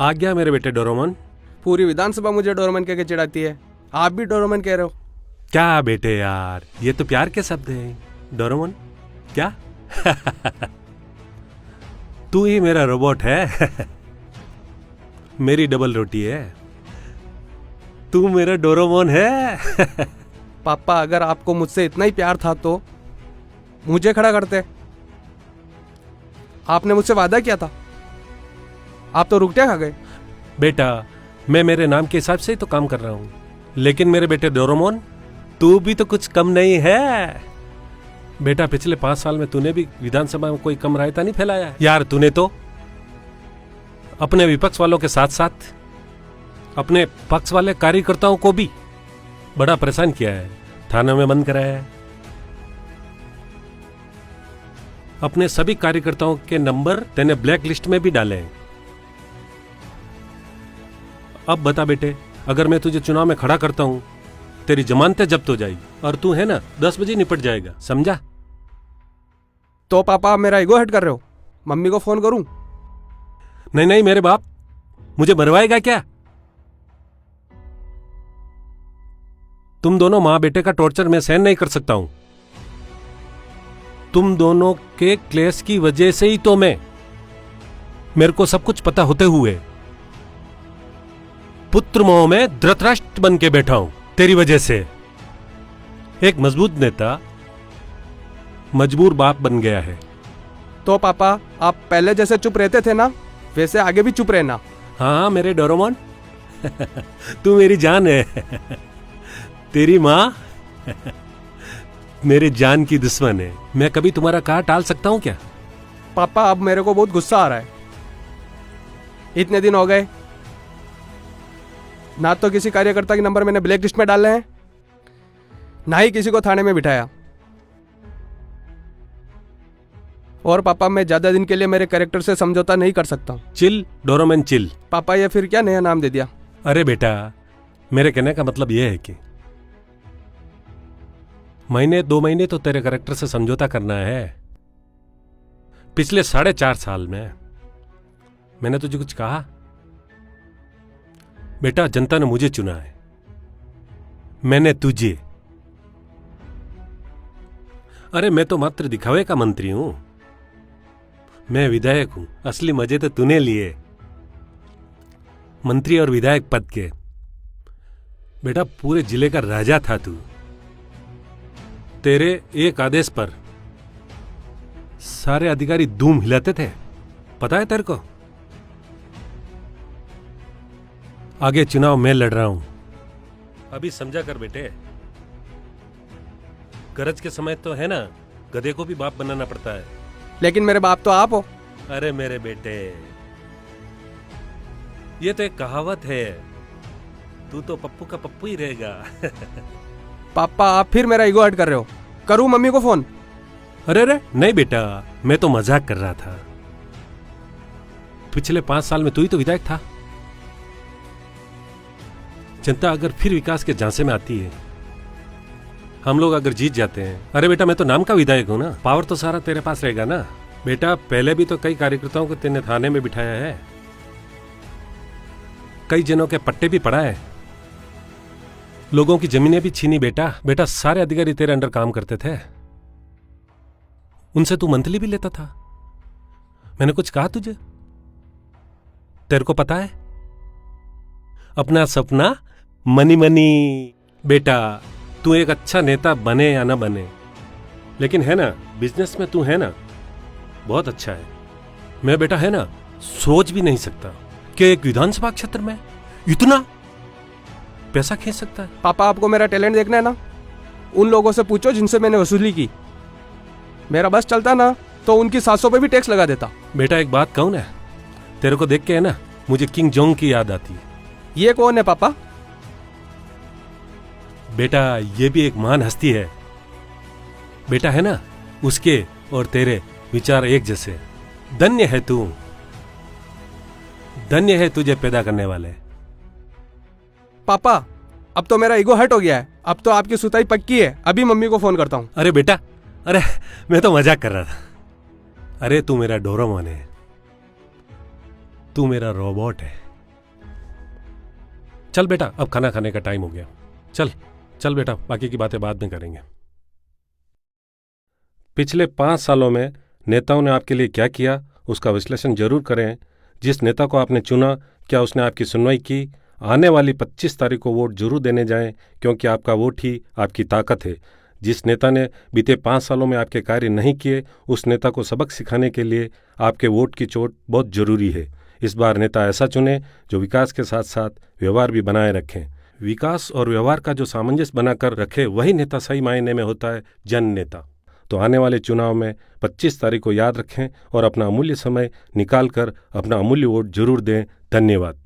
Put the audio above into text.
आ गया मेरे बेटे डोरेमोन। पूरी विधानसभा मुझे डोरेमोन कह के चिढ़ाती है, आप भी डोरेमोन कह रहे हो। क्या बेटे यार, ये तो प्यार के शब्द हैं। डोरेमोन क्या? तू ही मेरा रोबोट है। मेरी डबल रोटी है, तू मेरा डोरेमोन है। पापा अगर आपको मुझसे इतना ही प्यार था तो मुझे खड़ा करते। आपने मुझसे वादा किया था, आप तो रुकटे खा गए। बेटा मैं मेरे नाम के हिसाब से ही तो काम कर रहा हूं, लेकिन मेरे बेटे डोरेमोन तू भी तो कुछ कम नहीं है। बेटा पिछले 5 साल में तूने भी विधानसभा में कोई कम रायता नहीं फैलाया यार। तूने तो अपने विपक्ष वालों के साथ साथ अपने पक्ष वाले कार्यकर्ताओं को भी बड़ा परेशान किया है, थानों में बंद कराया है। अपने सभी कार्यकर्ताओं के नंबर तेने ब्लैक लिस्ट में भी डाले हैं। अब बता बेटे, अगर मैं तुझे चुनाव में खड़ा करता हूं, तेरी जमानतें जब्त हो जाएगी और तू है ना 10 बजे निपट जाएगा, समझा? तो पापा आप मेरा ईगो हर्ट कर रहे हो, मम्मी को फोन करूं? नहीं नहीं मेरे बाप, मुझे मरवाएगा क्या? तुम दोनों मां बेटे का टॉर्चर मैं सहन नहीं कर सकता हूं। तुम दोनों के क्लेश की वजह से ही तो मेरे को सब कुछ पता होते हुए पुत्र मोह में धृतराष्ट्र बन के बैठा हूं तेरी वजह से। एक मजबूत नेता मजबूर बाप बन गया है। तो पापा आप पहले जैसे चुप रहते थे ना, वैसे आगे भी चुप रहना। हाँ मेरे डोरेमोन, तू मेरी जान है। तेरी मां मेरे जान की दुश्मन है। मैं कभी तुम्हारा कहा टाल सकता हूं क्या? पापा अब मेरे को बहुत गुस्सा आ रहा है। इतने दिन हो गए, ना तो किसी कार्यकर्ता के नंबर मैंने ब्लैक लिस्ट में डाले हैं, ना ही किसी को थाने में बिठाया। और पापा मैं ज्यादा दिन के लिए मेरे कैरेक्टर से समझौता नहीं कर सकता। Chill Doraemon chill. पापा ये फिर क्या नया नाम दे दिया? अरे बेटा मेरे कहने का मतलब यह है कि महीने 2 महीने तो तेरे कैरेक्टर से समझौता करना है। पिछले 4.5 साल में मैंने तुझे कुछ कहा? बेटा जनता ने मुझे चुना है, मैंने तुझे। अरे मैं तो मात्र दिखावे का मंत्री हूं, मैं विधायक हूं। असली मजे तो तूने लिए, मंत्री और विधायक पद के। बेटा पूरे जिले का राजा था तू। तेरे एक आदेश पर सारे अधिकारी धूम हिलाते थे, पता है तेरे को? आगे चुनाव मैं लड़ रहा हूं, अभी समझा कर बेटे। गरज के समय तो है ना, गधे को भी बाप बनाना पड़ता है। लेकिन मेरे बाप तो आप हो। अरे मेरे बेटे ये तो एक कहावत है, तू तो पप्पू का पप्पू ही रहेगा। पापा आप फिर मेरा ईगो हर्ट कर रहे हो। करूं मम्मी को फोन? अरे अरे नहीं बेटा, मैं तो मजाक कर रहा था। पिछले 5 साल में तू ही तो विधायक था। जनता अगर फिर विकास के झांसे में आती है, हम लोग अगर जीत जाते हैं, अरे बेटा मैं तो नाम का विधायक हूं ना, पावर तो सारा तेरे पास रहेगा ना। बेटा पहले भी तो कई कार्यकर्ताओं को तेने थाने में बिठाया है, कई जनों के पट्टे भी पड़ा है, लोगों की जमीनें भी छीनी। बेटा सारे अधिकारी तेरे अंडर काम करते थे, उनसे तू मंथली भी लेता था। मैंने कुछ कहा तुझे? तेरे को पता है अपना सपना मनी मनी। बेटा तू एक अच्छा नेता बने या ना बने, लेकिन है ना बिजनेस में तू है ना बहुत अच्छा है। मैं बेटा है ना सोच भी नहीं सकता कि एक विधानसभा क्षेत्र में इतना पैसा खींच सकता है। पापा आपको मेरा टैलेंट देखना है ना, उन लोगों से पूछो जिनसे मैंने वसूली की। मेरा बस चलता ना तो उनकी 700 पे भी टैक्स लगा देता। बेटा एक बात कहूं ना, तेरे को देख के है ना मुझे किंग जोंग की याद आती है। ये कौन है पापा? बेटा ये भी एक महान हस्ती है। बेटा है ना उसके और तेरे विचार एक जैसे। धन्य है तू, धन्य है तुझे पैदा करने वाले। पापा अब तो मेरा ईगो हर्ट हो गया है, अब तो आपकी सुताई पक्की है। अभी मम्मी को फोन करता हूं। अरे बेटा, अरे मैं तो मजाक कर रहा था। अरे तू मेरा डोरेमोन है, तू मेरा रोबोट है। चल बेटा, अब खाना खाने का टाइम हो गया। चल चल बेटा, बाकी की बातें बाद में करेंगे। पिछले 5 सालों में नेताओं ने आपके लिए क्या किया, उसका विश्लेषण जरूर करें। जिस नेता को आपने चुना, क्या उसने आपकी सुनवाई की? आने वाली 25 तारीख को वोट जरूर देने जाएं, क्योंकि आपका वोट ही आपकी ताकत है। जिस नेता ने बीते 5 सालों में आपके कार्य नहीं किए, उस नेता को सबक सिखाने के लिए आपके वोट की चोट बहुत जरूरी है। इस बार नेता ऐसा चुने जो विकास के साथ साथ व्यवहार भी बनाए रखें। विकास और व्यवहार का जो सामंजस्य बनाकर रखे, वही नेता सही मायने में होता है जन नेता। तो आने वाले चुनाव में 25 तारीख को याद रखें और अपना अमूल्य समय निकाल कर अपना अमूल्य वोट जरूर दें। धन्यवाद।